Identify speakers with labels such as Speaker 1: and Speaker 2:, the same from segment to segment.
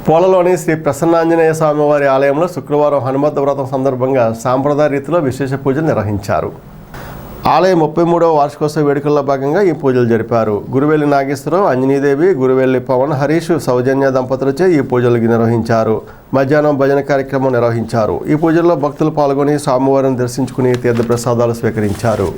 Speaker 1: పోలలోని శ్రీ ప్రసన్నాంజనేయ స్వామివారి ఆలయంలో శుక్రవారం హనుమత్ వ్రతం సందర్భంగా సాంప్రదాయ రీతిలో విశేష పూజలు నిర్వహించారు. ఆలయ 33వ వార్షికోత్సవ వేడుకల్లో భాగంగా ఈ పూజలు జరిపారు. గురువెల్లి నాగేశ్వరరావు, అంజనీదేవి, గురువెల్లి పవన్, హరీష్, సౌజన్య దంపతులచే ఈ పూజలు నిర్వహించారు. మధ్యాహ్నం భజన కార్యక్రమం నిర్వహించారు. ఈ పూజల్లో భక్తులు పాల్గొని స్వామివారిని దర్శించుకుని తీర్థప్రసాదాలు స్వీకరించారు.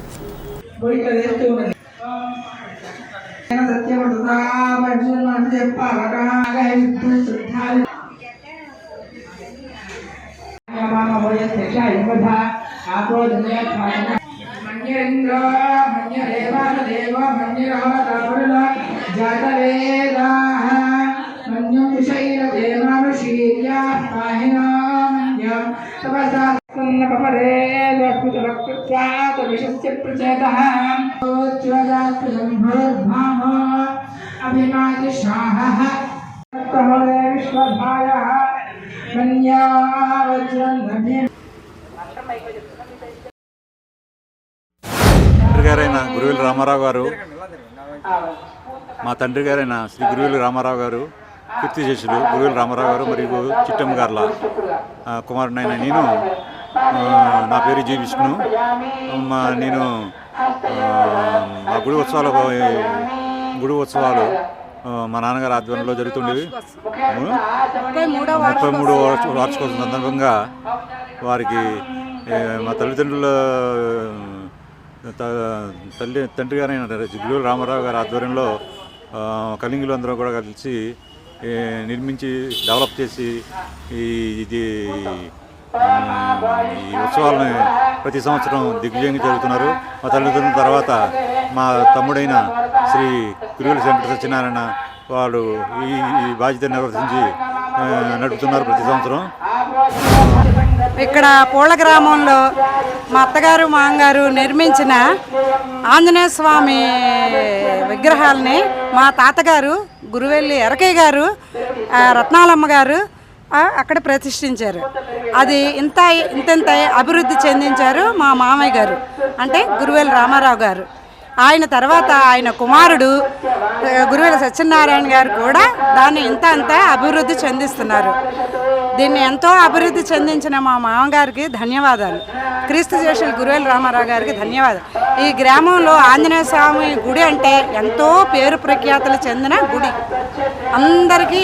Speaker 2: గారైన గురువెల్లి రామారావు గారు, మా తండ్రి గారైన శ్రీ గురువెల్లి రామారావు గారు, కీర్తిశేషులు గురువెల్లి రామారావు గారు మరియు చిట్టమ్మ గార్ల కుమారుడైన నేను, నా పేరు జి విష్ణు. నేను మా గుడి ఉత్సవాలు మా నాన్నగారి ఆధ్వర్యంలో జరుగుతుండేవి. 33వ వార్షికోత్సవం సందర్భంగా వారికి మా తల్లిదండ్రుల తండ్రి గారైన గురువెల్లి రామారావు గారి ఆధ్వర్యంలో కలింగులు అందరూ కూడా కలిసి నిర్మించి డెవలప్ చేసి ఈ ఉత్సవాలను ప్రతి సంవత్సరం దిగ్విజయంగా జరుగుతున్నారు. మా తల్లిదండ్రుల తర్వాత మా తమ్ముడైన శ్రీ గురువెల్లి శంకర సత్యనారాయణ వాళ్ళు ఈ బాధ్యత నిర్వర్తించి నడుపుతున్నారు ప్రతి సంవత్సరం.
Speaker 3: ఇక్కడ పూళ్ళ గ్రామంలో మా అత్తగారు మామగారు నిర్మించిన ఆంజనేయ స్వామి విగ్రహాలని మా తాతగారు గురువెల్లి ఎరకయ్య గారు, రత్నాలమ్మ గారు అక్కడ ప్రతిష్ఠించారు. అది ఇంత అభివృద్ధి చెందించారు మా మామయ్య గారు, అంటే గురువెల్లి రామారావు గారు. ఆయన తర్వాత ఆయన కుమారుడు గురువెల్లి సత్యనారాయణ గారు కూడా దాన్ని ఇంత అభివృద్ధి చెందిస్తున్నారు. దీన్ని ఎంతో అభివృద్ధి చెందించిన మా మామగారికి ధన్యవాదాలు. క్రీస్తు శేషులు గురువెల్లి రామారావు గారికి ధన్యవాదాలు. ఈ గ్రామంలో ఆంజనేయ స్వామి గుడి అంటే ఎంతో పేరు ప్రఖ్యాతులు చెందిన గుడి. అందరికీ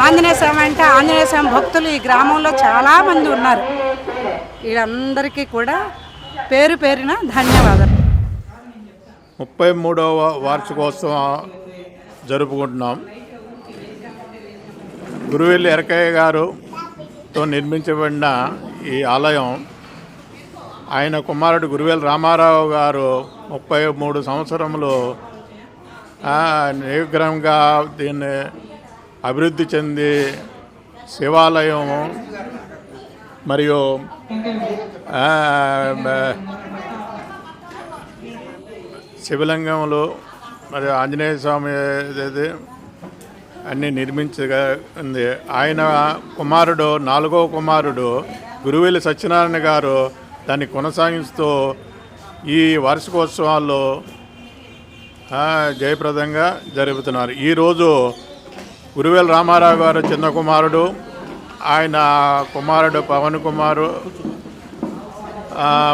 Speaker 3: ఆంజనేయ స్వామి అంటే ఆంజనేయ స్వామి భక్తులు ఈ గ్రామంలో చాలామంది ఉన్నారు. వీళ్ళందరికీ కూడా పేరు పేరిన ధన్యవాదాలు.
Speaker 4: 33వ వార్షికోత్సవం జరుపుకుంటున్నాం. గురువెల్లి ఎరకయ్య గారుతో నిర్మించబడిన ఈ ఆలయం ఆయన కుమారుడు గురువెల్లి రామారావు గారు 33 సంవత్సరములు నిర్విఘ్నంగా దీన్ని అభివృద్ధి చెంది శివాలయం మరియు శివలింగములు మరియు ఆంజనేయ స్వామి అన్నీ నిర్మించింది. ఆయన కుమారుడు 4వ కుమారుడు గురువెల్లి సత్యనారాయణ గారు దాన్ని కొనసాగిస్తూ ఈ వార్షికోత్సవాల్లో జయప్రదంగా జరుపుతున్నారు. ఈరోజు గురువెల్లి రామారావు గారు చిన్న కుమారుడు, ఆయన కుమారుడు పవన్ కుమారు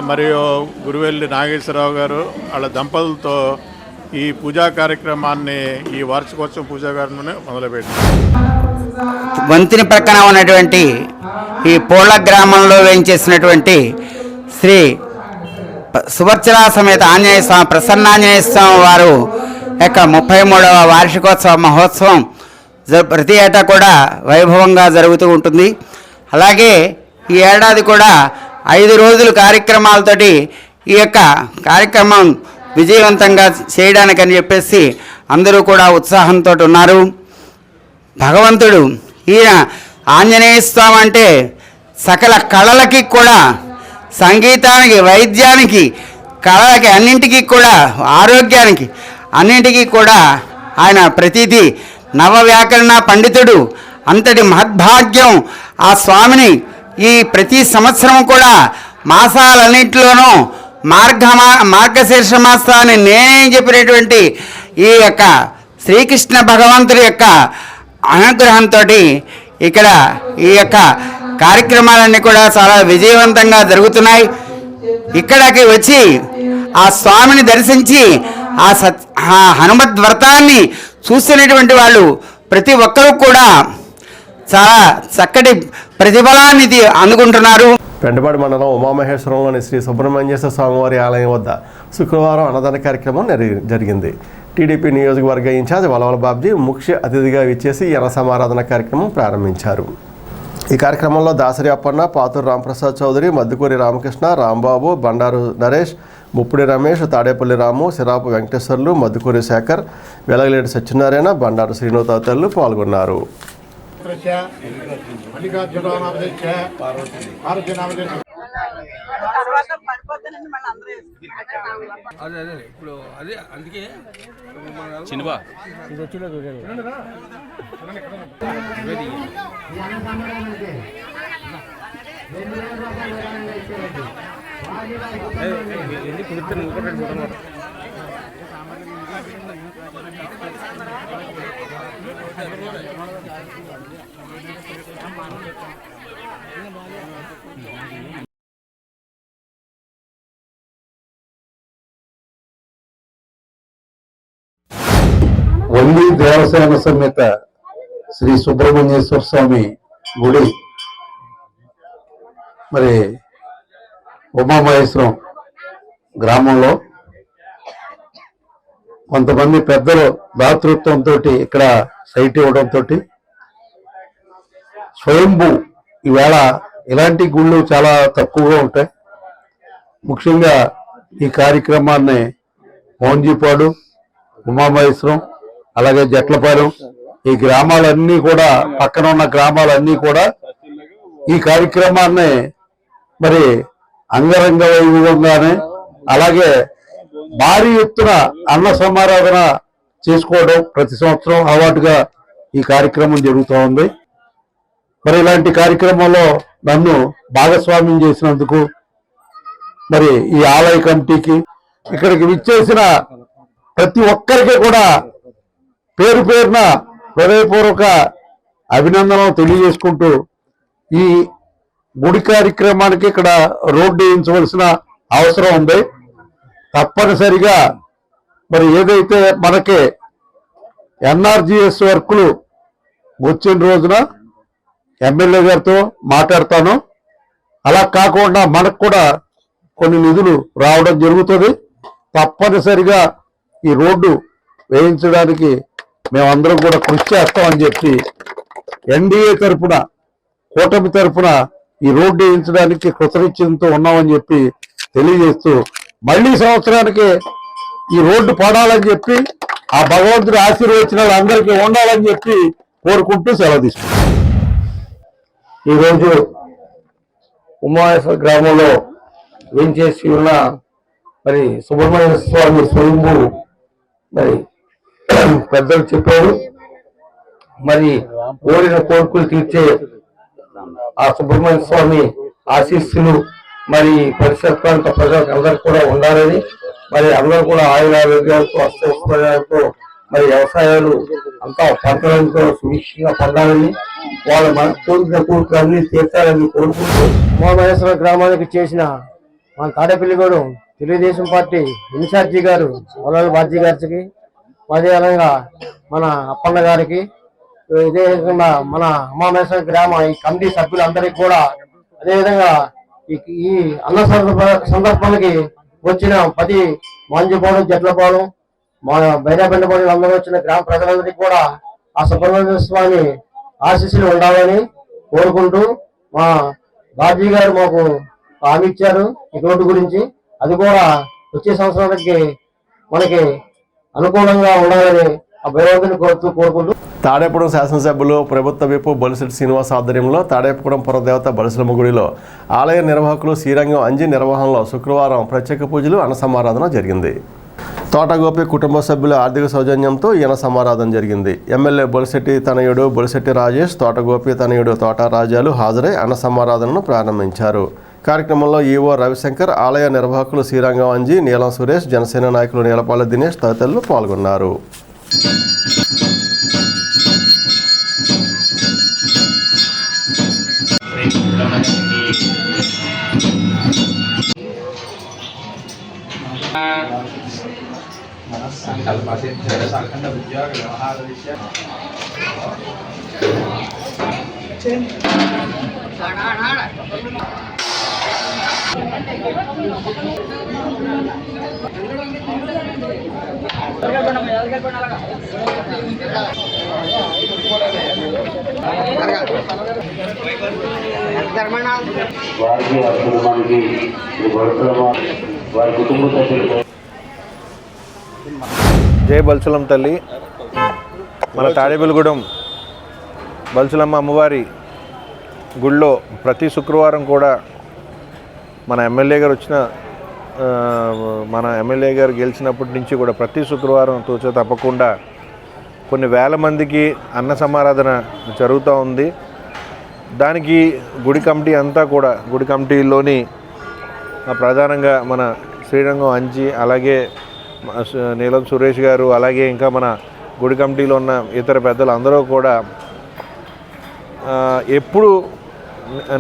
Speaker 4: మరియు గురువెల్లి నాగేశ్వరరావు గారు వాళ్ళ దంపతులతో ఈ పూజా కార్యక్రమాన్ని, ఈ వార్షికోత్సవ పూజా కార్యక్రమాన్ని మొదలుపెట్టారు.
Speaker 5: వంతిని ప్రక్కన ఉన్నటువంటి ఈ పూళ్ళ గ్రామంలో వేయించేసినటువంటి శ్రీ సువర్చలా సమేత ఆంజనేయ స్వామి ప్రసన్నాంజనేయ స్వామి వారు యొక్క 33వ వార్షికోత్సవ మహోత్సవం ప్రతి ఏటా కూడా వైభవంగా జరుగుతూ ఉంటుంది. అలాగే ఈ ఏడాది కూడా 5 రోజుల కార్యక్రమాలతోటి ఈ యొక్క కార్యక్రమం విజయవంతంగా చేయడానికని చెప్పేసి అందరూ కూడా ఉత్సాహంతో ఉన్నారు. భగవంతుడు ఈయన ఆంజనేయ స్వామి అంటే సకల కళలకి కూడా, సంగీతానికి, వైద్యానికి, కళలకి, అన్నింటికీ కూడా, ఆరోగ్యానికి అన్నింటికీ కూడా ఆయన ప్రతిదీ నవవ్యాకరణ పండితుడు. అంతటి మహద్భాగ్యం ఆ స్వామిని ఈ ప్రతి సంవత్సరం కూడా మాసాలన్నింటిలోనూ మార్గశీర్ష మాసాన్ని నేనే చెప్పినటువంటి ఈ యొక్క శ్రీకృష్ణ భగవంతుడి యొక్క అనుగ్రహంతో ఇక్కడ ఈ యొక్క కార్యక్రమాలన్నీ కూడా చాలా విజయవంతంగా జరుగుతున్నాయి. ఇక్కడికి వచ్చి ఆ స్వామిని దర్శించి ఆ హనుమద్ వ్రతాన్ని చూస్తున్నటువంటి వాళ్ళు ప్రతి ఒక్కరూ కూడా చాలా చక్కటి ప్రతిఫలాన్ని అందుకుంటున్నారు.
Speaker 1: పెంటపాడు మండలం ఉమామహేశ్వరంలోని శ్రీ సుబ్రహ్మణ్యేశ్వర స్వామివారి ఆలయం వద్ద శుక్రవారం అన్నదాన కార్యక్రమం జరిగింది. టీడీపీ నియోజకవర్గ ఇన్ఛార్జ్ వలవల బాబ్జీ ముఖ్య అతిథిగా ఇచ్చేసి అన్న సమారాధన కార్యక్రమం ప్రారంభించారు. ఈ కార్యక్రమంలో దాసరి అప్పన్న, పాతూరు రాంప్రసాద్ చౌదరి, మద్దుకూరి రామకృష్ణ, రాంబాబు, బండారు నరేష్, ముప్పుడి రమేష్, తాడేపల్లి రాము, సిరాపు వెంకటేశ్వర్లు, మద్దుకూరి శేఖర్, వెలగలేటి సత్యనారాయణ, బండారు శ్రీను తదితరులు పాల్గొన్నారు.
Speaker 6: వంది దేవసేన సమేత శ్రీ సుబ్రహ్మణ్యేశ్వర స్వామి గుడి మరి ఉమామహేశ్వరం గ్రామంలో కొంతమంది పెద్దలు దాతృత్వంతో ఇక్కడ సైట్ ఇవ్వడంతో స్వయంభూ ఈవేళ ఇలాంటి గుళ్ళు చాలా తక్కువగా ఉంటాయి. ముఖ్యంగా ఈ కార్యక్రమాన్ని మోహన్జీపాడు, ఉమామహేశ్వరం, అలాగే జట్లపాలెం ఈ గ్రామాలన్నీ కూడా పక్కన ఉన్న గ్రామాలన్నీ కూడా ఈ కార్యక్రమాన్ని మరి అంగరంగ వైభవంగానే అలాగే భారీ ఎత్తున అన్న సమారాధన చేసుకోవడం ప్రతి సంవత్సరం అలవాటుగా ఈ కార్యక్రమం జరుగుతూ ఉంది. మరి ఇలాంటి కార్యక్రమంలో నన్ను భాగస్వామ్యం చేసినందుకు మరి ఈ ఆలయ కమిటీకి ఇక్కడికి విచ్చేసిన ప్రతి ఒక్కరికి కూడా పేరు పేరున హృదయపూర్వక అభినందనలు తెలియజేసుకుంటూ ఈ గుడి కార్యక్రమానికి ఇక్కడ రోడ్డు వేయించవలసిన అవసరం ఉంది. తప్పనిసరిగా మరి ఏదైతే మనకి ఎన్ఆర్జీఎస్ వర్కులు వచ్చిన రోజున ఎమ్మెల్యే గారితో మాట్లాడతాను. అలా కాకుండా మనకు కూడా కొన్ని నిధులు రావడం జరుగుతుంది. తప్పనిసరిగా ఈ రోడ్డు వేయించడానికి మేమందరం కూడా కృషి చేస్తామని చెప్పి ఎన్డీఏ తరఫున, కూటమి తరఫున ఈ రోడ్డు వేయించడానికి కృతనిశ్చయంతో ఉన్నామని చెప్పి తెలియజేస్తూ మళ్ళీ సంవత్సరానికి ఈ రోడ్డు పడాలని చెప్పి ఆ భగవంతుడి ఆశీర్వచనాలు అందరికీ ఉండాలని చెప్పి కోరుకుంటూ సెలవు తీసుకుంటాం. ఈరోజు ఉమామహేశ్వర గ్రామంలో వేంచేసి ఉన్న మరి సుబ్రహ్మణ్య స్వామి స్వయంభూ మరి పెద్దలు చెప్పారు. మరి కోరిన కోరికలు తీర్చే ఆ సుబ్రహ్మణ్య స్వామి ఆశీస్సులు మరి పరిసర ప్రాంత ప్రజలకు అందరూ కూడా ఉండాలని, మరి అందరూ కూడా ఆయుర ఆరోగ్యాలతో అష్టైశ్వర్యాలతో మరి వ్యవసాయాలు అంతా పంటలతో సుభిక్షంగా పండాలని, వాళ్ళ మనస్ఫూర్తిగా కోరికలన్నీ తీర్చాలని కోరుకుంటూ
Speaker 7: ఉమామహేశ్వర గ్రామానికి చేసిన మన తాడేపల్లిగూడెం తెలుగుదేశం పార్టీ ఇన్ఛార్జి గారు వలవల బాబ్జీ గారికి, అదేవిధంగా మన అప్పన్న గారికి, ఇదే విధంగా మన ఉమామహేశ్వర గ్రామ ఈ కమిటీ సభ్యులందరికీ కూడా, అదేవిధంగా ఈ అన్న సందర్భానికి వచ్చిన 10 మాంజిపాడు, జట్లపాడు, మా బైరాబెండపాడు అందరూ వచ్చిన గ్రామ ప్రజలందరికీ కూడా ఆ సుబ్రహ్మణ్య స్వామి ఆశీస్సులు ఉండాలని కోరుకుంటూ మా బాబ్జీ గారు మాకు హామీ ఇచ్చారు ఈ రోడ్డు గురించి. అది కూడా వచ్చే సంవత్సరానికి మనకి అనుకూలంగా ఉండాలని ఆ భగవంతుని కోరుకుంటూ
Speaker 1: తాడేపురం శాసనసభ్యులు ప్రభుత్వ విప్ బొలిశెట్టి శ్రీనివాస్ ఆధ్వర్యంలో తాడేపురం పురదేవత బలిసలమ్మ గుడిలో ఆలయ నిర్వాహకులు శ్రీరంగం అంజి నిర్వహణలో శుక్రవారం ప్రత్యేక పూజలు అన్న సమారాధన జరిగింది. తోటగోపి కుటుంబ సభ్యుల ఆర్థిక సౌజన్యంతో ఈ అన్న సమారాధన జరిగింది. ఎమ్మెల్యే బొలిశెట్టి తనయుడు బొలిశెట్టి రాజేష్, తోటగోపి తనయుడు తోట రాజాలు హాజరై అన్న సమారాధనను ప్రారంభించారు. కార్యక్రమంలో ఈవో రవిశంకర్, ఆలయ నిర్వాహకులు శ్రీరంగం అంజి, నీలం సురేష్, జనసేన నాయకులు నీలపాల దినేష్ తదితరులు పాల్గొన్నారు.
Speaker 8: వారికి వారి కుటుంబానికి వారి కుటుంబ సభ్యులు
Speaker 9: జై బల్సులం తల్లి. మన తాడేపల్లిగూడెం బల్సులమ్మ అమ్మవారి గుళ్ళో ప్రతి శుక్రవారం కూడా మన ఎమ్మెల్యే గారు గెలిచినప్పటి నుంచి కూడా ప్రతి శుక్రవారం తూచ తప్పకుండా కొన్ని వేల మందికి అన్న సమారాధన జరుగుతూ ఉంది. దానికి గుడి కమిటీ అంతా కూడా, గుడి కమిటీలోని ప్రధానంగా మన శ్రీరంగం అంజి, అలాగే నీలం సురేష్ గారు, అలాగే ఇంకా మన గుడి కమిటీలో ఉన్న ఇతర పెద్దలు అందరూ కూడా ఎప్పుడు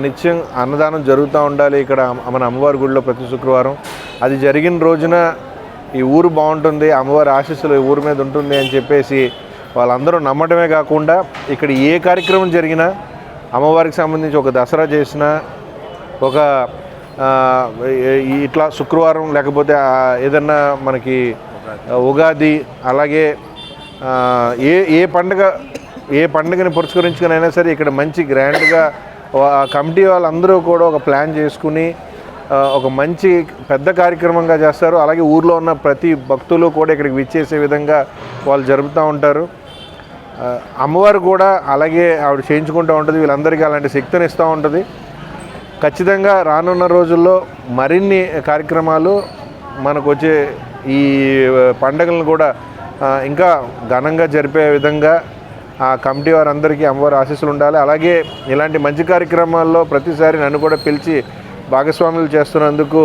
Speaker 9: నిత్యం అన్నదానం జరుగుతూ ఉండాలి ఇక్కడ మన అమ్మవారి గుడిలో ప్రతి శుక్రవారం. అది జరిగిన రోజున ఈ ఊరు బాగుంటుంది, అమ్మవారి ఆశీస్సులు ఈ ఊరి మీద ఉంటుంది అని చెప్పేసి వాళ్ళందరూ నమ్మటమే కాకుండా ఇక్కడ ఏ కార్యక్రమం జరిగినా, అమ్మవారికి సంబంధించి ఒక దసరా చేసినా, ఒక ఇట్లా శుక్రవారం లేకపోతే ఏదన్నా మనకి ఉగాది, అలాగే ఏ పండుగని పురస్కరించుకునైనా సరే ఇక్కడ మంచి గ్రాండ్గా కమిటీ వాళ్ళందరూ కూడా ఒక ప్లాన్ చేసుకుని ఒక మంచి పెద్ద కార్యక్రమంగా చేస్తారు. అలాగే ఊర్లో ఉన్న ప్రతి భక్తులు కూడా ఇక్కడికి విచ్చేసే విధంగా వాళ్ళు జరుపుతూ ఉంటారు. అమ్మవారు కూడా అలాగే ఆవిడ చేయించుకుంటూ ఉంటుంది, వీళ్ళందరికీ అలాంటి శక్తిని ఇస్తూ ఉంటుంది. ఖచ్చితంగా రానున్న రోజుల్లో మరిన్ని కార్యక్రమాలు మనకు వచ్చే ఈ పండుగలను కూడా ఇంకా ఘనంగా జరిపే విధంగా ఆ కమిటీ వారందరికీ అమ్మవారి ఆశీస్సులు ఉండాలి. అలాగే ఇలాంటి మంచి కార్యక్రమాల్లో ప్రతిసారి నన్ను కూడా పిలిచి భాగస్వాములు చేస్తున్నందుకు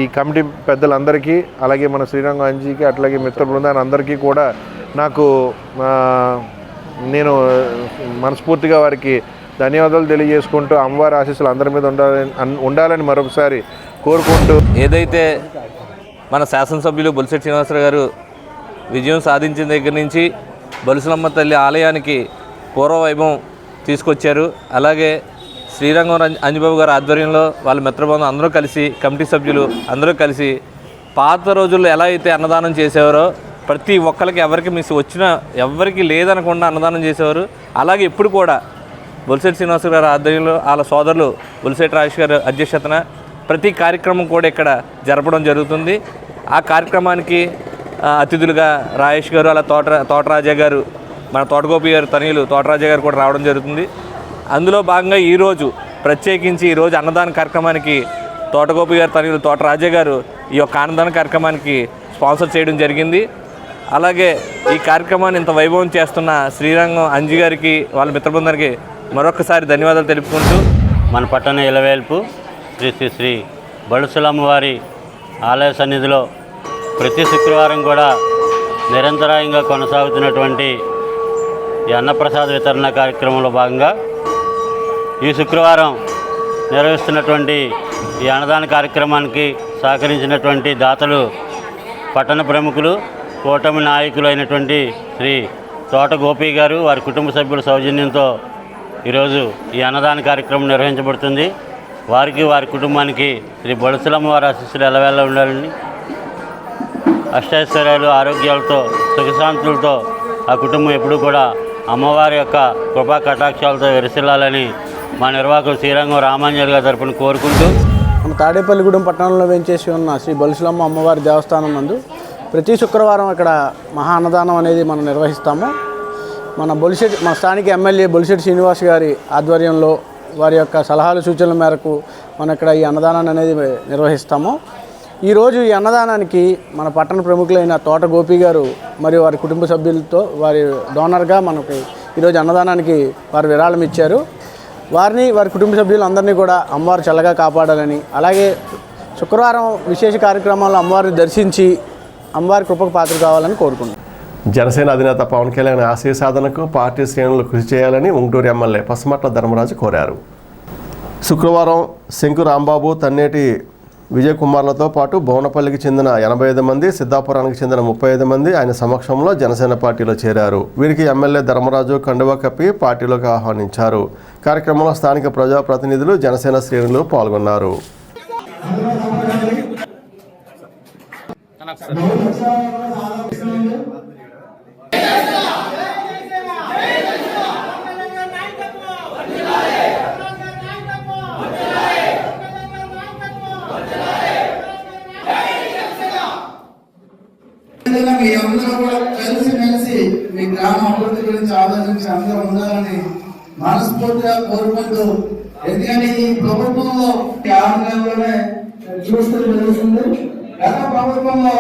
Speaker 9: ఈ కమిటీ పెద్దలందరికీ, అలాగే మన శ్రీరంగం అంజీకి, అట్లాగే మిత్ర బృందాన్ని అందరికీ కూడా నేను మనస్ఫూర్తిగా వారికి ధన్యవాదాలు తెలియజేసుకుంటూ అమ్మవారి ఆశీస్సులు అందరి మీద ఉండాలని మరొకసారి కోరుకుంటూ,
Speaker 10: ఏదైతే మన శాసనసభ్యులు బొలిశెట్టి శ్రీనివాసరావు గారు విజయం సాధించిన దగ్గర నుంచి బలుసులమ్మ తల్లి ఆలయానికి పూర్వవైభవం తీసుకొచ్చారు. అలాగే శ్రీరంగం అంజిబాబు గారి ఆధ్వర్యంలో వాళ్ళ మిత్రబృందం అందరూ కలిసి, కమిటీ సభ్యులు అందరూ కలిసి పాత రోజుల్లో ఎలా అయితే అన్నదానం చేసేవారో ప్రతి ఒక్కరికి ఎవరికి మిస్ వచ్చినా ఎవరికి లేదనకుండా అన్నదానం చేసేవారు. అలాగే ఇప్పుడు కూడా బొలిశెట్టి శ్రీనివాసరావు గారి ఆధ్వర్యంలో వాళ్ళ సోదరులు బొలిశెట్టి రాజేష్ గారు అధ్యక్షతన ప్రతి కార్యక్రమం కూడా ఇక్కడ జరపడం జరుగుతుంది. ఆ కార్యక్రమానికి అతిథులుగా రాజేష్ గారు, అలా తోటరాజా గారు, మన తోటగోపి గారు తనయులు తోటరాజా గారు కూడా రావడం జరుగుతుంది. అందులో భాగంగా ఈరోజు ప్రత్యేకించి ఈరోజు అన్నదాన కార్యక్రమానికి తోటగోపి గారు తనయులు తోటరాజా గారు ఈ యొక్క అన్నదాన కార్యక్రమానికి స్పాన్సర్ చేయడం జరిగింది. అలాగే ఈ కార్యక్రమాన్ని ఇంత వైభవం చేస్తున్న శ్రీరంగం అంజి గారికి, వాళ్ళ మిత్రబృందానికి మరొకసారి ధన్యవాదాలు తెలుపుకుంటూ,
Speaker 8: మన పట్టణ ఇలవేల్పు శ్రీ శ్రీ శ్రీ బలుసులమ్మ వారి ఆలయ సన్నిధిలో ప్రతి శుక్రవారం కూడా నిరంతరాయంగా కొనసాగుతున్నటువంటి ఈ అన్నప్రసాద వితరణ కార్యక్రమంలో భాగంగా ఈ శుక్రవారం నిర్వహిస్తున్నటువంటి ఈ అన్నదాన కార్యక్రమానికి సహకరించినటువంటి దాతలు పట్టణ ప్రముఖులు, కూటమి నాయకులు అయినటువంటి శ్రీ తోట గోపి గారు, వారి కుటుంబ సభ్యుల సౌజన్యంతో ఈరోజు ఈ అన్నదాన కార్యక్రమం నిర్వహించబడుతుంది. వారికి, వారి కుటుంబానికి శ్రీ బలుసులమ్మ వారి ఆశీస్సులు ఎల్లవేళ ఉండాలని, అష్టైశ్వర్యాలు, ఆరోగ్యాలతో, సుఖశాంతులతో ఆ కుటుంబం ఎప్పుడూ కూడా అమ్మవారి యొక్క కృపా కటాక్షాలతో విరసిల్లాలని మా నిర్వాహకులు శ్రీరంగం రామాంజలి గారి తరపున కోరుకుంటూ,
Speaker 11: మన తాడేపల్లిగూడెం పట్టణంలో వేంచేసి ఉన్న శ్రీ బలుసులమ్మ అమ్మవారి దేవస్థానం నందు ప్రతి శుక్రవారం ఇక్కడ మహా అన్నదానం అనేది మనం నిర్వహిస్తాము. మన స్థానిక ఎమ్మెల్యే బొలిశెట్టి శ్రీనివాస్ గారి ఆధ్వర్యంలో వారి యొక్క సలహాలు సూచనల మేరకు మనం ఇక్కడ ఈ అన్నదానాన్ని అనేది నిర్వహిస్తాము. ఈరోజు ఈ అన్నదానానికి మన పట్టణ ప్రముఖులైన తోట గోపి గారు మరియు వారి కుటుంబ సభ్యులతో వారి డోనర్గా మనకి ఈరోజు అన్నదానానికి వారు విరాళం ఇచ్చారు. వారిని, వారి కుటుంబ సభ్యులందరినీ కూడా అమ్మవారు చల్లగా కాపాడాలని, అలాగే శుక్రవారం విశేష కార్యక్రమాల్లో అమ్మవారిని దర్శించి అమ్మవారి కృపకు పాత్ర కావాలని కోరుకుంటున్నాను.
Speaker 1: జనసేన అధినేత పవన్ కళ్యాణ్ ఆశయ సాధనకు పార్టీ శ్రేణులు కృషి చేయాలని ఉంగుటూరు ఎమ్మెల్యే పసుమట్ల ధర్మరాజు కోరారు. శుక్రవారం శంకు రాంబాబు, తన్నేటి విజయ్ కుమార్లతో పాటు బోనపల్లికి చెందిన 85 మంది, సిద్ధాపురానికి చెందిన 35 మంది ఆయన సమక్షంలో జనసేన పార్టీలో చేరారు. వీరికి ఎమ్మెల్యే ధర్మరాజు కండువా కప్పి పార్టీలోకి ఆహ్వానించారు. కార్యక్రమంలో స్థానిక ప్రజాప్రతినిధులు, జనసేన శ్రేణులు పాల్గొన్నారు.
Speaker 12: మీ అందరూ కూడా కలిసి మీ గ్రామ అభివృద్ధి గురించి ఆలోచించి అందరూ ఉండాలని మనస్ఫూర్తిగా కోరుకుంటూ, ఎందుకంటే ఈ ప్రభుత్వంలో 6 నెలల్లోనే చూస్తూ తెలుస్తుంది. గత ప్రభుత్వంలో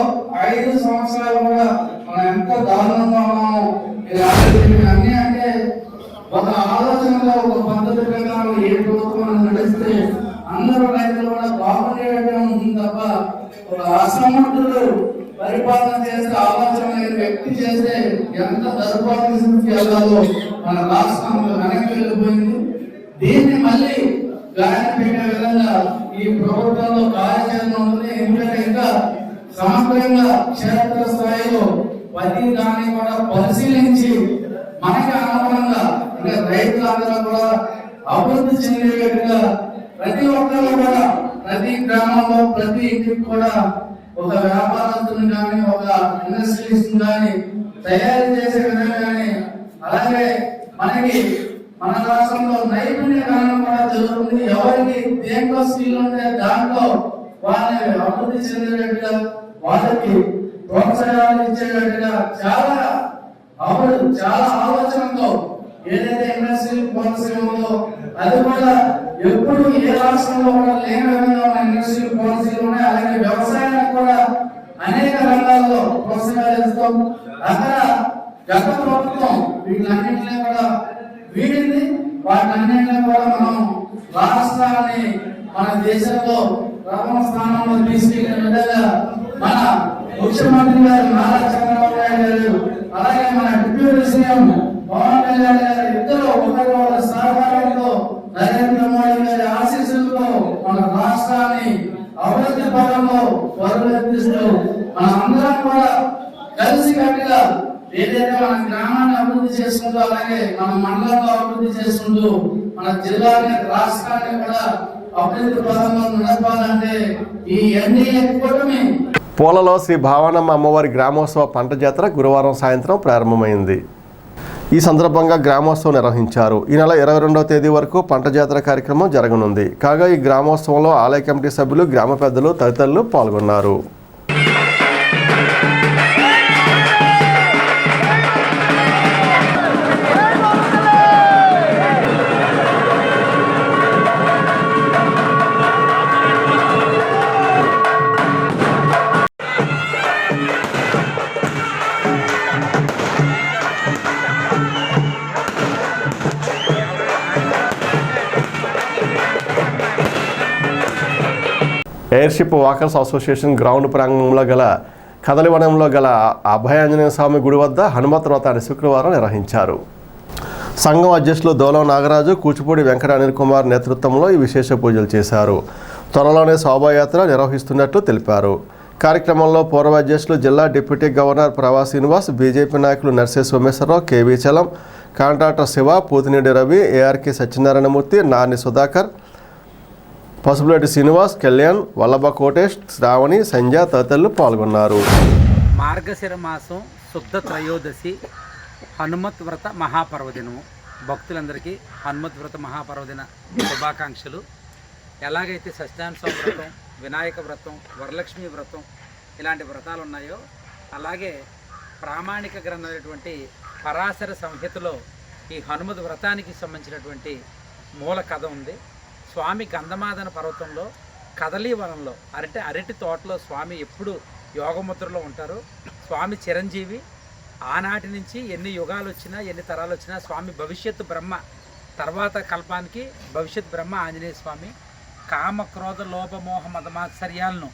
Speaker 12: 5 సంవత్సరాలు కూడా మనం ఎంత దారుణంగా ఉన్నాము. అన్ని అంటే ఒక ఆలోచనలో, ఒక పద్ధతి ప్రకారం ఏ ప్రభుత్వం నడిస్తే అందరూ రైతులు కూడా బాగుండేటట్టు ఉంటుంది తప్ప ఒక అసమర్థుడు పరిపాలన చేస్తే, ఆలోచన వ్యక్తి చేస్తే ఎంత దౌర్భాగ్యానికి వెళ్ళాలో మన రాష్ట్రంలో వెనక్కి వెళ్ళిపోయింది. దీన్ని మళ్ళీ గాలి పెట్టే విధంగా ఈ ప్రభుత్వంలో కార్యాచరణ ఉంది. ఎందుకంటే ఇంకా సమగ్రంగా క్షేత్ర స్థాయిలో ప్రతి దాన్ని కూడా పరిశీలించి మనకి అనుగుణంగా ఇంకా రైతులందరూ కూడా అభివృద్ధి చెందేట్టుగా ప్రతి ఒక్కరు కూడా ప్రతి గ్రామంలో ప్రతి ఇంటికి కూడా ఒక వ్యాపారస్తుని కానీ, ఒక ఇండస్ట్రియలిస్ట్ కానీ తయారు చేసే విధంగా కానీ, అలాగే మన రాష్ట్రంలో నైపుణ్య కారణం కూడా జరుగుతుంది. ఎవరికి దేంట్లో స్కిల్ ఉంటే దాంట్లో వాళ్ళని అభివృద్ధి చెందేటట్టుగా, వాళ్ళకి ప్రోత్సాహాలు ఇచ్చేటట్టుగా చాలా ఆలోచనతో ఏదైతే ఇండస్ట్రియల్ పాలసీ ఉందో అది కూడా ఎప్పుడు ఏ రాష్ట్రంలో కూడా లేని విధంగా ఉన్న ఇండస్ట్రియల్ పాలసీలు ఉన్నాయి. అలాగే వ్యవసాయానికి కూడా అనేక రంగాల్లో ప్రోత్సహిస్తాం. అక్కడ గత ప్రభుత్వం వీటిలన్నింటినీ కూడా వీడింది. వాటినన్నింటినీ కూడా మనం రాష్ట్రాన్ని మన దేశంలో ప్రథమ స్థానంలో తీసుకెళ్లిన విధంగా మన ముఖ్యమంత్రి గారు నారా చంద్రబాబు నాయుడు గారు, అలాగే మన డిప్యూటీ సీఎం పవన్ కళ్యాణ్ గారు ఇద్దరు ఒకరి సహకారంతో, నరేంద్ర మోడీ గారి ఆశీస్సులతో మన రాష్ట్రాన్ని అభివృద్ధి పదంలో పరుగెత్తిస్తూ మన అందరం కూడా కలిసి కట్టుగా ఏదైతే మన గ్రామాన్ని అభివృద్ధి చేసుకుంటూ, అలాగే మన మండలంలో అభివృద్ధి చేసుకుంటూ, మన జిల్లాని, రాష్ట్రాన్ని కూడా అభివృద్ధి పదంలో నడపాలంటే ఈ ఎన్డీఏ కూటమి.
Speaker 1: పోలలో శ్రీ భావానమ్మ అమ్మవారి గ్రామోత్సవ పంట జాతర గురువారం సాయంత్రం ప్రారంభమైంది. ఈ సందర్భంగా గ్రామోత్సవం నిర్వహించారు. ఈ నెల 22వ తేదీ వరకు పంట జాతర కార్యక్రమం జరగనుంది. కాగా ఈ గ్రామోత్సవంలో ఆలయ కమిటీ సభ్యులు, గ్రామ పెద్దలు తదితరులు పాల్గొన్నారు. ఎయిర్షిప్ వాకర్స్ అసోసియేషన్ గ్రౌండ్ ప్రాంగణంలో గల కదలివనంలో గల అభయాంజనేయ స్వామి గుడి వద్ద హనుమత్ వ్రతాన్ని శుక్రవారం నిర్వహించారు. సంఘం అధ్యక్షులు దోలం నాగరాజు, కూచిపూడి వెంకట అనిల్ కుమార్ నేతృత్వంలో ఈ విశేష పూజలు చేశారు. త్వరలోనే శోభాయాత్ర నిర్వహిస్తున్నట్లు తెలిపారు. కార్యక్రమంలో పూర్వ అధ్యక్షులు, జిల్లా డిప్యూటీ గవర్నర్ ప్రవా శ్రీనివాస్, బీజేపీ నాయకులు Narse Someswararao, KV Chalam, contractor Siva, Puthinedi Ravi, ARK Satyanarayanamurthy, Narni Sudhakar, Pasupuleti Srinivas, Kalyan, Vallabha Kotesh, Sravani, Sandhya తదితరులు పాల్గొన్నారు.
Speaker 13: మార్గశిర మాసం శుద్ధ త్రయోదశి హనుమత్ వ్రత మహాపర్వదినము. భక్తులందరికీ హనుమత్ వ్రత మహాపర్వదిన శుభాకాంక్షలు. ఎలాగైతే సత్యనారాయణ వ్రతం, వినాయక వ్రతం, వరలక్ష్మి వ్రతం ఇలాంటి వ్రతాలు ఉన్నాయో అలాగే ప్రామాణిక గ్రంథమైనటువంటి పరాశర సంహితలో ఈ హనుమత్ వ్రతానికి సంబంధించినటువంటి మూల కథ ఉంది. స్వామి గంధమాదన పర్వతంలో కదలీవనంలో అరటి తోటలో స్వామి ఎప్పుడు యోగముద్రలో ఉంటారు. స్వామి చిరంజీవి. ఆనాటి నుంచి ఎన్ని యుగాలు వచ్చినా, ఎన్ని తరాలు వచ్చినా స్వామి భవిష్యత్తు బ్రహ్మ. తర్వాత కల్పానికి భవిష్యత్ బ్రహ్మ ఆంజనేయ స్వామి. కామ, క్రోధ, లోభ, మోహ, మదమాత్సర్యాలను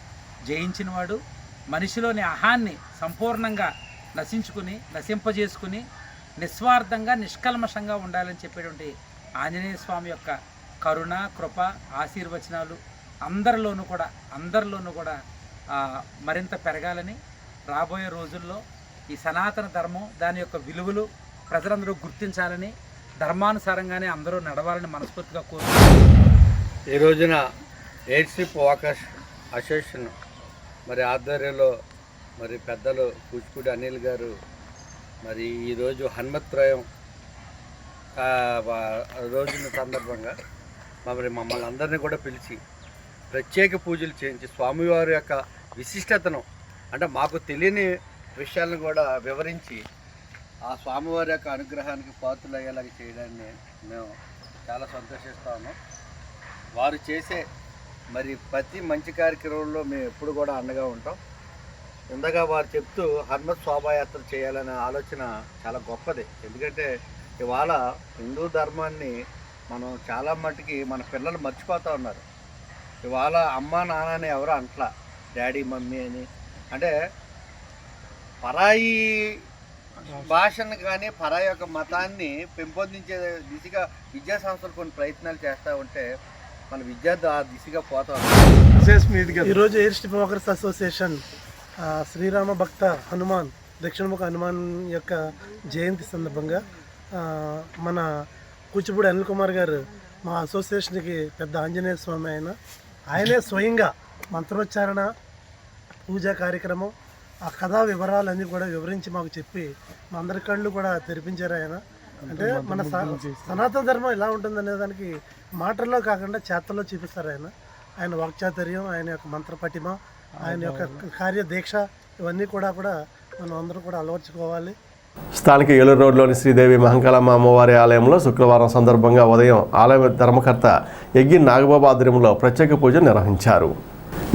Speaker 13: జయించినవాడు. మనిషిలోని అహాన్ని సంపూర్ణంగా నశింపజేసుకుని నిస్వార్థంగా, నిష్కల్మషంగా ఉండాలని చెప్పేటువంటి ఆంజనేయ స్వామి యొక్క కరుణ, కృప, ఆశీర్వచనాలు అందరిలోనూ కూడా మరింత పెరగాలని, రాబోయే రోజుల్లో ఈ సనాతన ధర్మం దాని యొక్క విలువలు ప్రజలందరూ గుర్తించాలని, ధర్మానుసారంగానే అందరూ నడవాలని మనస్ఫూర్తిగా కోరుకుంటున్నాను.
Speaker 7: ఈ రోజున ఎయిర్షిప్ వాకర్స్ అసోసియేషన్ మరి ఆధ్వర్యంలో మరి పెద్దలు కూచిపూడి అనిల్ గారు మరి ఈరోజు హనుమత్రయం రోజున సందర్భంగా మమ్మల్ని అందరినీ కూడా పిలిచి ప్రత్యేక పూజలు చేయించి స్వామివారి యొక్క విశిష్టతను అంటే మాకు తెలియని విషయాలను కూడా వివరించి ఆ స్వామివారి యొక్క అనుగ్రహానికి పాత్రలు అయ్యేలాగా చేయడాన్ని మేము చాలా సంతోషిస్తా ఉన్నాం. వారు చేసే మరి ప్రతి మంచి కార్యక్రమంలో మేము ఎప్పుడు కూడా అండగా ఉంటాం. ఇందాక వారు చెప్తూ హనుమత్ శోభాయాత్ర చేయాలనే ఆలోచన చాలా గొప్పది. ఎందుకంటే ఇవాళ హిందూ ధర్మాన్ని మనం చాలా మట్టుకి మన పిల్లలు మర్చిపోతూ ఉన్నారు. ఇవాళ అమ్మ నాన్న అని ఎవరు అంట్లా, డాడీ మమ్మీ అని. అంటే పరాయి భాషను కానీ పరాయి యొక్క మతాన్ని పెంపొందించే దిశగా విద్యా సంస్థలు కొన్ని ప్రయత్నాలు చేస్తూ ఉంటే మన విద్యార్థి ఆ దిశగా పోతా ఉన్నారు.
Speaker 11: ఈరోజు ఎయిర్షిప్ వాకర్స్ అసోసియేషన్ శ్రీరామ భక్త హనుమాన్ దక్షిణముఖ హనుమాన్ యొక్క జయంతి సందర్భంగా మన కూచిపూడి అనిల్ కుమార్ గారు మా అసోసియేషన్కి పెద్ద ఆంజనేయ స్వామి ఆయనే స్వయంగా మంత్రోచ్చారణ పూజా కార్యక్రమం ఆ కథా వివరాలన్నీ కూడా వివరించి మాకు చెప్పి మా అందరి కళ్ళు కూడా తెరిపించారు ఆయన. అంటే మన సనాతన ధర్మం ఎలా ఉంటుందనే దానికి మాటల్లో కాకుండా చేతల్లో చూపిస్తారు ఆయన వాక్చాతుర్యం, ఆయన యొక్క మంత్ర పటిమ, ఆయన యొక్క కార్యదీక్ష ఇవన్నీ కూడా మనం అందరూ కూడా అలవర్చుకోవాలి.
Speaker 1: స్థానిక ఏలూరు రోడ్లోని శ్రీదేవి మహంకాళమ్మ అమ్మవారి ఆలయంలో శుక్రవారం సందర్భంగా ఉదయం ఆలయ ధర్మకర్త ఎగ్గి నాగబాబు ఆధ్వర్యంలో ప్రత్యేక పూజలు నిర్వహించారు.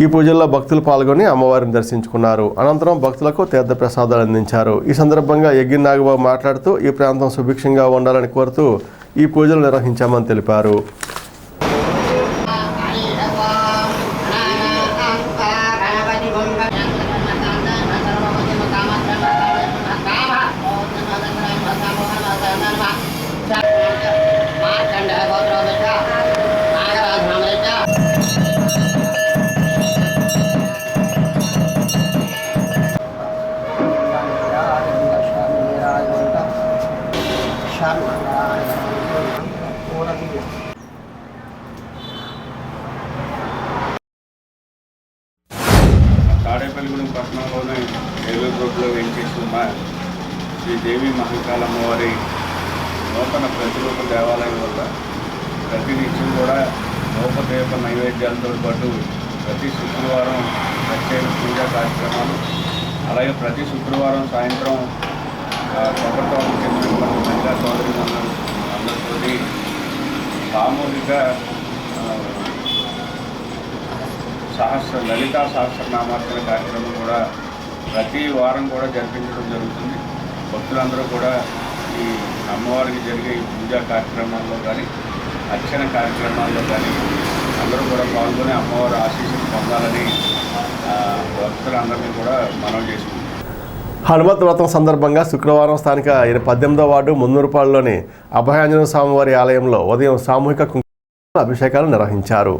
Speaker 1: ఈ పూజల్లో భక్తులు పాల్గొని అమ్మవారిని దర్శించుకున్నారు. అనంతరం భక్తులకు తీర్థ ప్రసాదాలు అందించారు. ఈ సందర్భంగా ఎగ్గి నాగబాబు మాట్లాడుతూ ఈ ప్రాంతం సుభిక్షంగా ఉండాలని కోరుతూ ఈ పూజలు నిర్వహించామని తెలిపారు.
Speaker 14: తాడేపల్లిగూడెం పట్టణంలోని ఏలూరు రోడ్లో వేయించేసి ఉన్న శ్రీదేవి మహంకాళమ్మవారి నూతన ప్రతిరూప దేవాలయం వల్ల ప్రతినిత్యం కూడా రూపదేవ నైవేద్యాలతో పాటు ప్రతి శుక్రవారం ప్రత్యేక పూజా కార్యక్రమాలు, అలాగే ప్రతి శుక్రవారం సాయంత్రం కొబ్బరితోటకు చెందినటువంటి మహిళా అందరితో సామూహిక లలితా సహస్రనామార్చన కార్యక్రమం కూడా ప్రతి వారం కూడా జరిపించడం జరుగుతుంది. భక్తులందరూ కూడా ఈ అమ్మవారికి జరిగే ఈ పూజా కార్యక్రమాల్లో కానీ అర్చన కార్యక్రమాల్లో కానీ అందరూ కూడా పాల్గొని అమ్మవారి ఆశీస్సులు పొందాలని భక్తులందరినీ కూడా మనవి చేసుకుంటున్నారు.
Speaker 1: హనుమత్ వ్రతం సందర్భంగా శుక్రవారం స్థానిక 18వ వార్డు మున్నూరుపాడులోని అభయాంజనేయ స్వామివారి ఆలయంలో ఉదయం సామూహిక కుంకుమ అభిషేకాలు నిర్వహించారు.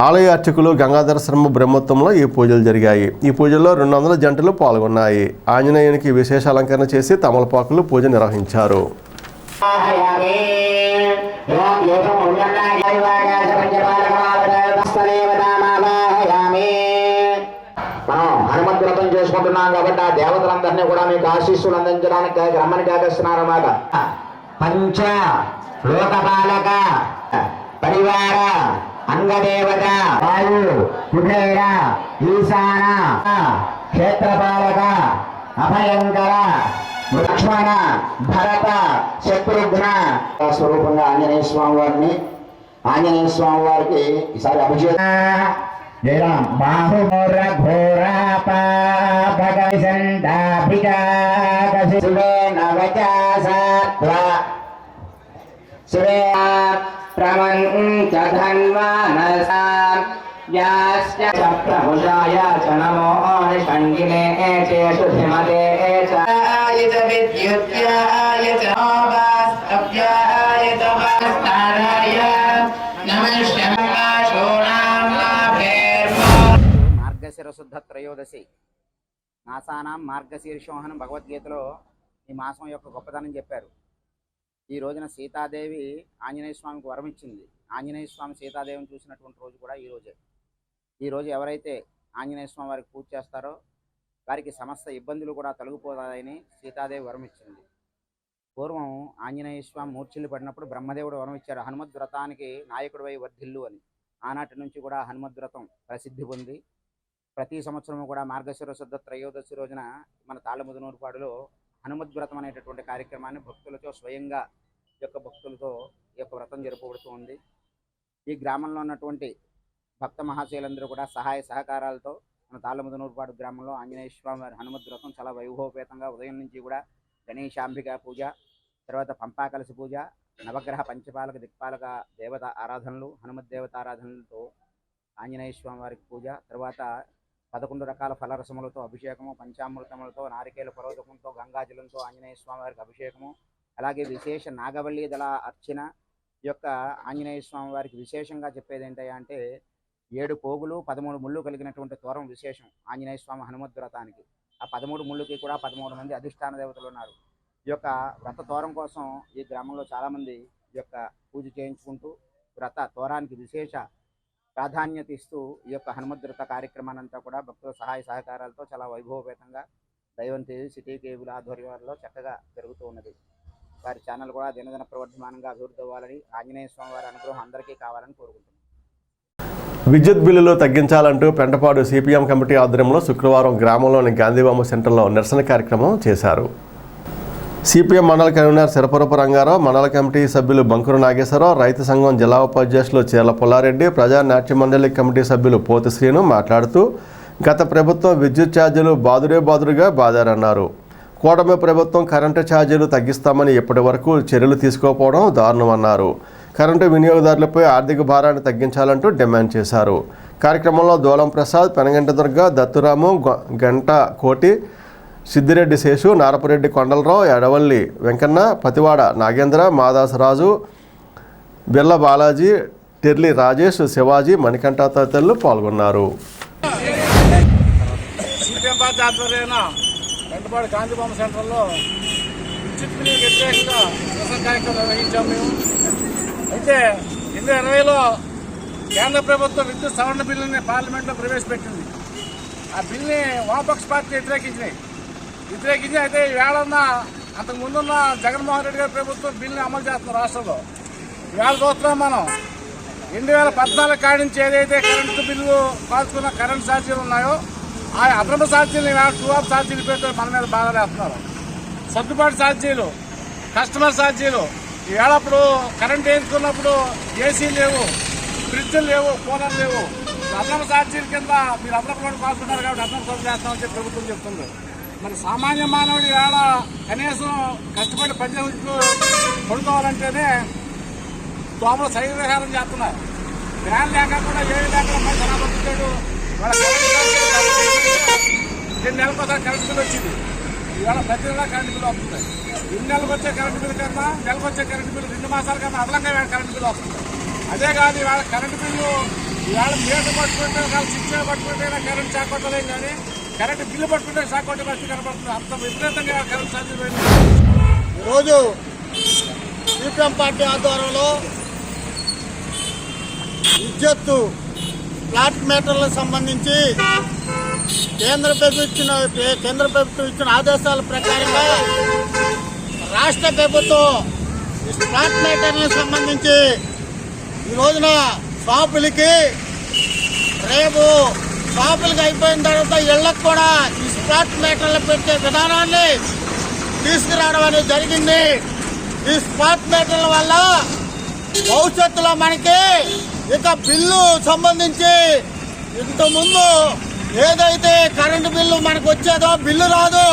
Speaker 1: ఆలయ అర్చకులు గంగాధర శర్మ బ్రహ్మోత్సవంలో ఈ పూజలు జరిగాయి. ఈ పూజల్లో 200 జంటలు పాల్గొన్నాయి. ఆంజనేయునికి విశేష అలంకరణ చేసి తమలపాకులు పూజ నిర్వహించారు.
Speaker 5: హనుమత్ వ్రతం చేసుకుంటున్నాం కాబట్టి ఆ దేవతలందరినీ కూడా మీకు ఆశీస్సులు అందించడానికి రమ్మని చేస్తున్నారన్నమాట. పంచ లోకపాలక పరివార అంగదేవత వాయు కుబేర ఈశాన క్షేత్రపాలక అభయంకర లక్ష్మణ భరత శత్రుఘ్న స్వరూపంగా ఆంజనేయ స్వామి వారిని వారికి ఈసారి అభిషేకం బాహుమోర ఘోర ప్రమంచ ధన్వానసా యాస్య ప్రభుజాయ చ నమో షంగినే చేషు ధిమతే చ ఆయత విద్యుత్యాయ చ వాస్తవ్యాయ చ వాస్తారాయ నమః శంకాశోణాం శుద్ధ త్రయోదశి మాసానాం మార్గశీర్షోహనం భగవద్గీతలో ఈ మాసం యొక్క గొప్పతనం చెప్పారు. ఈ రోజున సీతాదేవి ఆంజనేయ స్వామికి వరం ఇచ్చింది. ఆంజనేయ స్వామి సీతాదేవిని చూసినటువంటి రోజు కూడా ఈ రోజే. ఈరోజు ఎవరైతే ఆంజనేయ స్వామి వారికి పూజ చేస్తారో వారికి సమస్త ఇబ్బందులు కూడా తొలగిపోతాయని సీతాదేవి వరం ఇచ్చింది. పూర్వం ఆంజనేయ స్వామి మూర్ఛిల్లు పడినప్పుడు బ్రహ్మదేవుడు వరం ఇచ్చారు, హనుమద్ వ్రతానికి నాయకుడివై వర్ధిల్లు అని. ఆనాటి నుంచి కూడా హనుమద్ వ్రతం ప్రసిద్ధి పొంది ప్రతి సంవత్సరము కూడా మార్గశిర శుద్ధ త్రయోదశి రోజున మన తాళ్ళముదునూరుపాడులో హనుమద్ వ్రతం అనేటటువంటి కార్యక్రమాన్ని భక్తులతో స్వయంగా భక్తులతో ఈ యొక్క వ్రతం జరుపబడుతూ ఉంది. ఈ గ్రామంలో ఉన్నటువంటి భక్త మహాశయులందరూ కూడా సహాయ సహకారాలతో మన తాళ్ళముదునూరుపాడు గ్రామంలో ఆంజనేయ స్వామి వారి హనుమద్ వ్రతం చాలా వైభవపేతంగా ఉదయం నుంచి కూడా గణేశాంబిక పూజ, తర్వాత పంపాకలసి పూజ, నవగ్రహ పంచపాలక దిక్పాలక దేవత ఆరాధనలు, హనుమత్ దేవత ఆరాధనలతో ఆంజనేయ స్వామి వారికి పూజ, తర్వాత 11 రకాల ఫలరసములతో అభిషేకము, పంచామృతములతో, నారికేల పర్వతకంతో, గంగాజలంతో ఆంజనేయ స్వామి వారికి అభిషేకము, అలాగే విశేష నాగవల్లి దళ అర్చన. ఈ యొక్క ఆంజనేయ స్వామి వారికి విశేషంగా చెప్పేది ఏంటంటే 7 పోగులు 13 ముళ్ళు కలిగినటువంటి తోరం విశేషం ఆంజనేయ స్వామి హనుమద్ వ్రతానికి. ఆ 13 ముళ్ళుకి కూడా 13 మంది అధిష్టాన దేవతలు ఉన్నారు. ఈ యొక్క వ్రత తోరం కోసం ఈ గ్రామంలో చాలామంది ఈ యొక్క పూజ చేయించుకుంటూ వ్రత తోరానికి విశేష ప్రాధాన్యత ఇస్తూ ఈ యొక్క హనుమద్ వ్రత కార్యక్రమాన్ని అంతా కూడా భక్తుల సహాయ సహకారాలతో చాలా వైభవపేతంగా దైవంతి సిటీ కేబుల్ ఆధ్వర్యంలో చక్కగా జరుగుతూ ఉన్నది. వారి ఛానల్ కూడా దినదిన ప్రవర్ధమానంగా అభివృద్ధి అవ్వాలని, ఆంజనేయ స్వామి వారి అనుగ్రహం అందరికీ కావాలని కోరుకుంటున్నాను.
Speaker 1: విద్యుత్ బిల్లులు తగ్గించాలంటూ పెంటపాడు సిపిఎం కమిటీ ఆధ్వర్యంలో శుక్రవారం గ్రామంలోని గాంధీబొమ్మ సెంటర్లో నిరసన కార్యక్రమం చేశారు. సిపిఎం మండల కన్వీనర్ సిరపురపు రంగారావు, మండల కమిటీ సభ్యులు బంకురు నాగేశ్వరరావు, రైతు సంఘం జిల్లా ఉపాధ్యక్షులు చీర్ల పుల్లారెడ్డి, ప్రజా నాట్య మండలి కమిటీ సభ్యులు పోతి శ్రీను మాట్లాడుతూ గత ప్రభుత్వం విద్యుత్ ఛార్జీలు బాదురుగా బాదారన్నారు. కూటమి ప్రభుత్వం కరెంటు ఛార్జీలు తగ్గిస్తామని ఇప్పటి వరకు చర్యలు తీసుకోకపోవడం దారుణమన్నారు. కరెంటు వినియోగదారులపై ఆర్థిక భారాన్ని తగ్గించాలంటూ డిమాండ్ చేశారు. కార్యక్రమంలో దోలం ప్రసాద్, పెనగంట దుర్గ, దత్తురాము, గంట కోటి, సిద్దిరెడ్డి శేషు, నారపురెడ్డి కొండలరావు, ఎడవల్లి వెంకన్న, పతివాడ నాగేంద్ర, మాదాసరాజు, బిర్ల బాలాజీ, టెర్లి రాజేష్, శివాజీ, మణికంఠ తదితరులు పాల్గొన్నారు.
Speaker 7: సిపిఎం పార్టీ ఆధ్వర్యాన వెంటపాడు గాంధీబొమ్మ సెంటర్లో విద్యుత్ బిల్లులకు వ్యతిరేకంగా నిరసన కార్యక్రమం నిర్వహించాము. మేము అయితే 2020లో కేంద్ర ప్రభుత్వం విద్యుత్ సవరణ బిల్లుని పార్లమెంట్లో ప్రవేశపెట్టింది. ఆ బిల్లుని వామపక్ష పార్టీ వ్యతిరేకించి అయితే ఈవేళ అంతకుముందున్న జగన్మోహన్ రెడ్డి గారి ప్రభుత్వం బిల్లుని అమలు చేస్తున్న రాష్ట్రంలో. ఈవేళ చూస్తున్నాం మనం 2014 కాడి నుంచి ఏదైతే కరెంటు బిల్లు కాల్చుకున్న కరెంట్ ఛార్జీలు ఉన్నాయో ఆ అదనపు ఛార్జీలు ఈవేళ 2 ఛార్జీలు పెడితే మన మీద బాధ వేస్తున్నారు. సర్దుబాటు ఛార్జీలు, కస్టమర్ ఛార్జీలు. ఈవేళ అప్పుడు కరెంట్ వేయించుకున్నప్పుడు ఏసీ లేవు, ఫ్రిడ్జ్లు లేవు, కూలర్లు లేవు. అదనపు ఛార్జీల కింద మీరు అదనపు లోన్ కాల్చుకున్నారు కాబట్టి అదనపు ఛార్జీలు చేస్తామని చెప్పి ప్రభుత్వం చెప్తుంది. మరి సామాన్య మానవుడి వేళ కనీసం కష్టపడి పనిచేస్తూ పడుకోవాలంటేనే దోమలు శరీర విహారం చేస్తున్నారు. ఫ్యాన్ లేకుండా ఏమి లేకుండా మరి ఎలా బతుకుతాడు? వాళ్ళ 2 నెలలకోసారి కరెంటు బిల్లు వచ్చింది. ఇవాళ ప్రతి నెల కరెంటు బిల్లు వస్తుంది. 2 నెలలకు వచ్చే కరెంటు బిల్లు కన్నా నెలకు వచ్చే కరెంటు బిల్లు 2 మాసాల కన్నా అదనంగా ఇవాళ కరెంటు బిల్లు వస్తుంది. అదే కాదు ఇవాళ కరెంటు బిల్లు ఇవాళ మీటర్ పట్టుకుంటే ఒకవేళ స్విచ్ పట్టుకుంటే కరెంట్ షాక్ కొట్టలేం, కానీ కరెంటు బిల్లు పట్టుకుంటే షాక్ కొట్టే పరిస్థితి కనపడుతుంది. అంత విపరీతంగా కరెంట్ ఛార్జీలు పెరిగింది. ఈరోజు సిపిఎం పార్టీ ఆధ్వర్యంలో విద్యుత్తు ఫ్లాట్ మీటర్లకు సంబంధించి కేంద్ర ప్రభుత్వం ఇచ్చిన ఆదేశాల ప్రకారంగా రాష్ట్ర ప్రభుత్వం ఫ్లాట్ మీటర్లకు సంబంధించి ఈ రోజున షాపులకి రేపు షాపులకి అయిపోయిన తర్వాత ఇళ్లకు కూడా ఈ స్మార్ట్ మీటర్లు పెట్టే విధానాన్ని తీసుకురావడం అనేది జరిగింది. ఈ స్మార్ట్ మీటర్ల వల్ల భవిష్యత్తులో మనకి ఇక బిల్లు సంబంధించి ఇంతకుముందు ఏదైతే కరెంటు బిల్లు మనకు వచ్చేదో బిల్లు రాదు,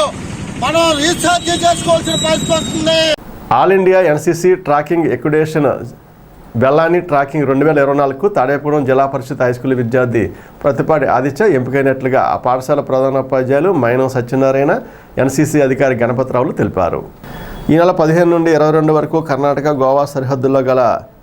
Speaker 7: మనం రీఛార్జ్ చేసుకోవాల్సిన పరిస్థితి వస్తుంది.
Speaker 1: ఆల్ ఇండియా ఎన్సీసీ ట్రాకింగ్ ఎక్యుడేషన్ బెల్లాని ట్రాకింగ్ 2024కు తాడేపురం జిల్లా పరిషత్ హైస్కూల్ విద్యార్థి ప్రతిపాటి ఆదిత్య ఎంపికైనట్లుగా ఆ పాఠశాల ప్రధానోపాధ్యాయులు మైనం సత్యనారాయణ, ఎన్సీసీ అధికారి గణపతిరావులు తెలిపారు. ఈ నెల 15 నుండి 22 వరకు కర్ణాటక గోవా సరిహద్దుల్లో గల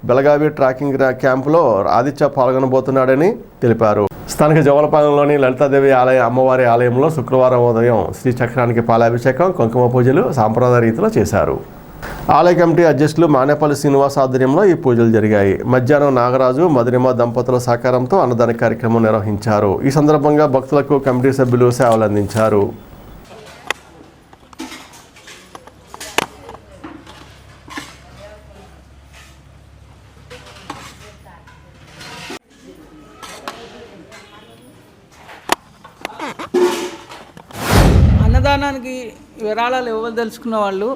Speaker 1: బెళగావి ట్రాకింగ్ క్యాంపులో ఆదిత్య పాల్గొనబోతున్నాడని తెలిపారు. స్థానిక జవలపాలెంలోని లలితాదేవి అమ్మవారి ఆలయంలో శుక్రవారం ఉదయం శ్రీచక్రానికి పాలాభిషేకం, కుంకుమ పూజలు సాంప్రదాయ రీతిలో చేశారు. ఆలయ కమిటీ అధ్యక్షులు మానేపల్లి శ్రీనివాస్ ఆధ్వర్యంలో ఈ పూజలు జరిగాయి. మధ్యాహ్నం నాగరాజు, మధురిమ దంపతుల సహకారంతో అన్నదాన కార్యక్రమం నిర్వహించారు. ఈ సందర్భంగా భక్తులకు కమిటీ సభ్యులు సేవలు అందించారు.
Speaker 15: అన్నదానానికి విరాళాలు ఇవ్వదలుచుకున్న వాళ్ళు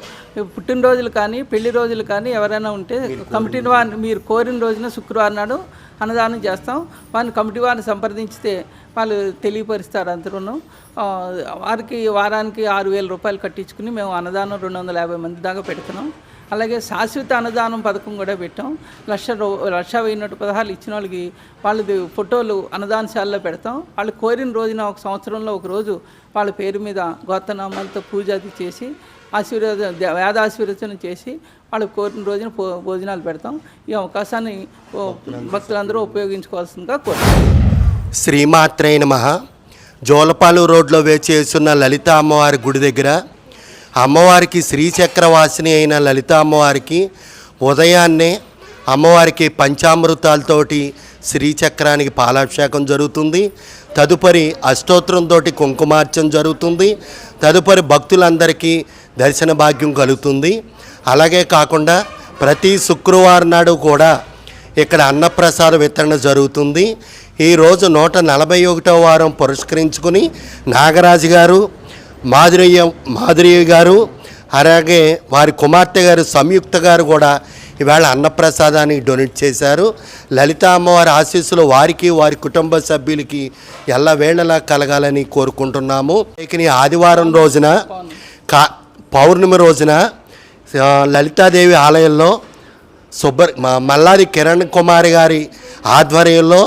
Speaker 15: పుట్టినరోజులు కానీ పెళ్లి రోజులు కానీ ఎవరైనా ఉంటే కమిటీ వారిని మీరు కోరిన రోజున శుక్రవారం నాడు అన్నదానం చేస్తాం. వారిని కమిటీ వారిని సంప్రదించితే వాళ్ళు తెలియపరుస్తారు. అందరూ వారికి వారానికి 6,000 రూపాయలు కట్టించుకుని మేము అన్నదానం 250 మంది దాకా పెడుతున్నాం. అలాగే శాశ్వత అన్నదానం పథకం కూడా పెట్టాం. 1,116 ఇచ్చిన వాళ్ళకి వాళ్ళది ఫోటోలు అన్నదానశాలలో పెడతాం. వాళ్ళు కోరిన రోజున ఒక సంవత్సరంలో ఒక రోజు వాళ్ళ పేరు మీద గోత్రనామాలతో పూజ అది చేసి వేదాశీర్వచనం చేసి వాళ్ళు కోరిన రోజున భోజనాలు పెడతాం. ఈ అవకాశాన్ని భక్తులందరూ ఉపయోగించుకోవాల్సిందిగా కోరుతాం.
Speaker 16: శ్రీమాత్రే నమః. జోలపాలు రోడ్లో వేచేస్తున్న లలిత అమ్మవారి గుడి దగ్గర అమ్మవారికి శ్రీచక్రవాసిని అయిన లలిత అమ్మవారికి ఉదయాన్నే అమ్మవారికి పంచామృతాలతోటి శ్రీచక్రానికి పాలాభిషేకం జరుగుతుంది. తదుపరి అష్టోత్తరంతో కుంకుమార్చన జరుగుతుంది. తదుపరి భక్తులందరికీ దర్శన భాగ్యం కలుగుతుంది. అలాగే కాకుండా ప్రతి శుక్రవారం నాడు కూడా ఇక్కడ అన్నప్రసాద వితరణ జరుగుతుంది. ఈరోజు 141వ వారం పురస్కరించుకుని నాగరాజు గారు, మాధురి గారు, అలాగే వారి కుమార్తె గారు సంయుక్త గారు కూడా ఈవేళ అన్నప్రసాదానికి డొనేట్ చేశారు. లలిత అమ్మవారి ఆశీస్సులు వారికి వారి కుటుంబ సభ్యులకి ఎల్లవేళలా కలగాలని కోరుకుంటున్నాము. ఆదివారం రోజున పౌర్ణమి రోజున లలితాదేవి ఆలయంలో మల్లాది కిరణ్ కుమార్ గారి ఆధ్వర్యంలో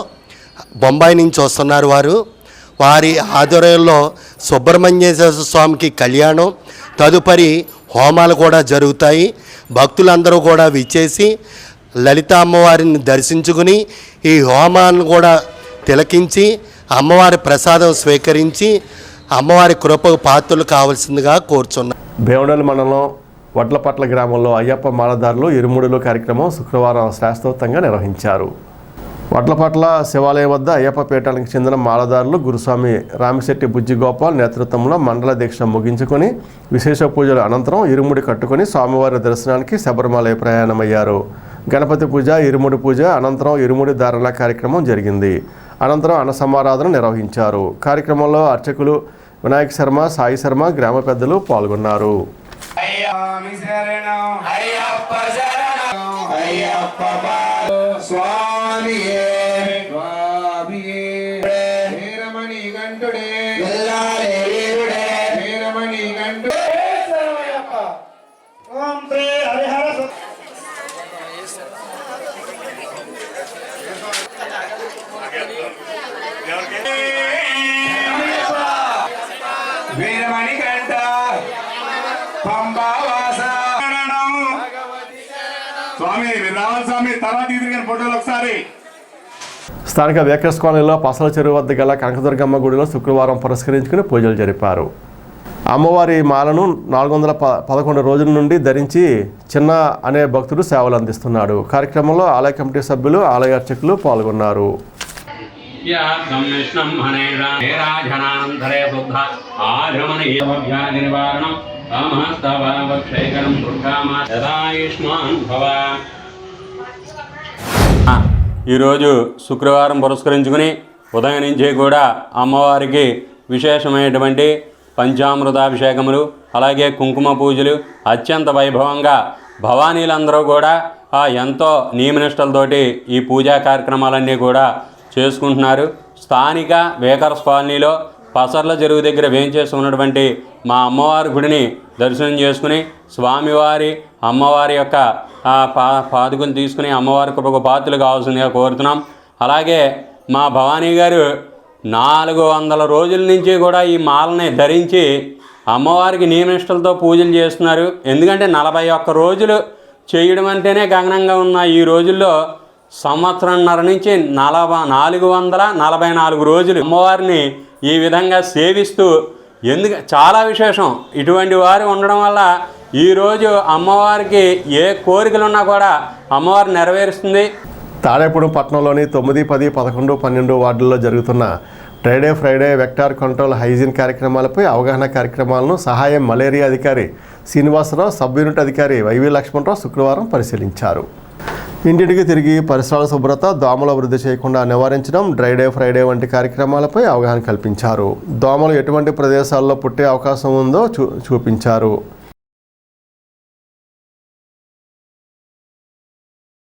Speaker 16: బొంబాయి నుంచి వస్తున్నారు. వారి ఆధ్వర్యంలో సుబ్రహ్మణ్యేశ్వర స్వామికి కళ్యాణం, తదుపరి హోమాలు కూడా జరుగుతాయి. భక్తులందరూ కూడా విచ్చేసి లలిత అమ్మవారిని దర్శించుకుని ఈ హోమాలను కూడా తిలకించి అమ్మవారి ప్రసాదం స్వీకరించి అమ్మవారి కృపకు పాత్రలు కావాల్సిందిగా కోరుచున్నారు.
Speaker 1: భీమడోలు మండలం వడ్లపట్ల గ్రామంలో అయ్యప్ప మాలదారులు ఇరుముడులు కార్యక్రమం శుక్రవారం శాస్త్రోక్తంగా నిర్వహించారు. వడ్లపట్ల శివాలయం వద్ద అయ్యప్ప పీఠానికి చెందిన మాలదారులు గురుస్వామి రామిశెట్టి బుజ్జిగోపాల్ నేతృత్వంలో మండల దీక్ష ముగించుకొని విశేష పూజల అనంతరం ఇరుముడి కట్టుకుని స్వామివారి దర్శనానికి శబరిమల ప్రయాణమయ్యారు. గణపతి పూజ, ఇరుముడి పూజ అనంతరం ఇరుముడి ధారణ కార్యక్రమం జరిగింది. అనంతరం అన్న సమారాధన నిర్వహించారు. కార్యక్రమంలో అర్చకులు వినాయక్ శర్మ, సాయి శర్మ, గ్రామ పెద్దలు పాల్గొన్నారు. స్థానిక వేకర్స్ కాలనీలో పసల చెరువు వద్ద గల కనకదుర్గమ్మ గుడిలో శుక్రవారం పురస్కరించుకుని పూజలు జరిపారు. అమ్మవారి మాలను 411 రోజుల నుండి ధరించి చిన్న అనే భక్తుడు సేవలు అందిస్తున్నాడు. కార్యక్రమంలో ఆలయ కమిటీ సభ్యులు, ఆలయ అర్చకులు పాల్గొన్నారు.
Speaker 8: ఈరోజు శుక్రవారం పురస్కరించుకుని ఉదయం నుంచి కూడా అమ్మవారికి విశేషమైనటువంటి పంచామృతాభిషేకములు, అలాగే కుంకుమ పూజలు అత్యంత వైభవంగా భవానీలందరూ కూడా ఎంతో నియమనిష్టలతోటి ఈ పూజా కార్యక్రమాలన్నీ కూడా చేసుకుంటున్నారు. స్థానిక వేకర్స్ కాలనీలో పసర్ల చెరువు దగ్గర వేంచేసి ఉన్నటువంటి మా అమ్మవారి గుడిని దర్శనం చేసుకుని స్వామివారి అమ్మవారి యొక్క పాదుకులు తీసుకుని అమ్మవారి కృపకు పాత్రలు కావాల్సిందిగా కోరుతున్నాం. అలాగే మా భవానీ గారు 400 రోజుల నుంచి కూడా ఈ మాలని ధరించి
Speaker 17: అమ్మవారికి నియమనిష్టలతో పూజలు చేస్తున్నారు. ఎందుకంటే 41 రోజులు చేయడం అంటేనే గగనంగా ఉన్న ఈ రోజుల్లో సంవత్సరంన్నర నుంచి 444 రోజులు అమ్మవారిని ఈ విధంగా సేవిస్తూ చాలా విశేషం. ఇటువంటి వారు ఉండడం వల్ల ఈరోజు అమ్మవారికి ఏ కోరికలున్నా కూడా అమ్మవారు నెరవేరుస్తుంది.
Speaker 1: తాడేపూడి పట్టణంలోని 9, 10, 11, 12 వార్డుల్లో జరుగుతున్న dry day Friday vector control hygiene కార్యక్రమాలపై అవగాహన కార్యక్రమాలను సహాయం మలేరియా అధికారి శ్రీనివాసరావు, సబ్ యూనిట్ అధికారి వైవి లక్ష్మణరావు శుక్రవారం పరిశీలించారు. ఇంటింటికి తిరిగి పరిసరాల శుభ్రత, దోమల వృద్ధి చేయకుండా నివారించడం, డ్రైడే ఫ్రైడే వంటి కార్యక్రమాలపై అవగాహన కల్పించారు. దోమలు ఎటువంటి ప్రదేశాల్లో పుట్టే అవకాశం ఉందో చూపించారు.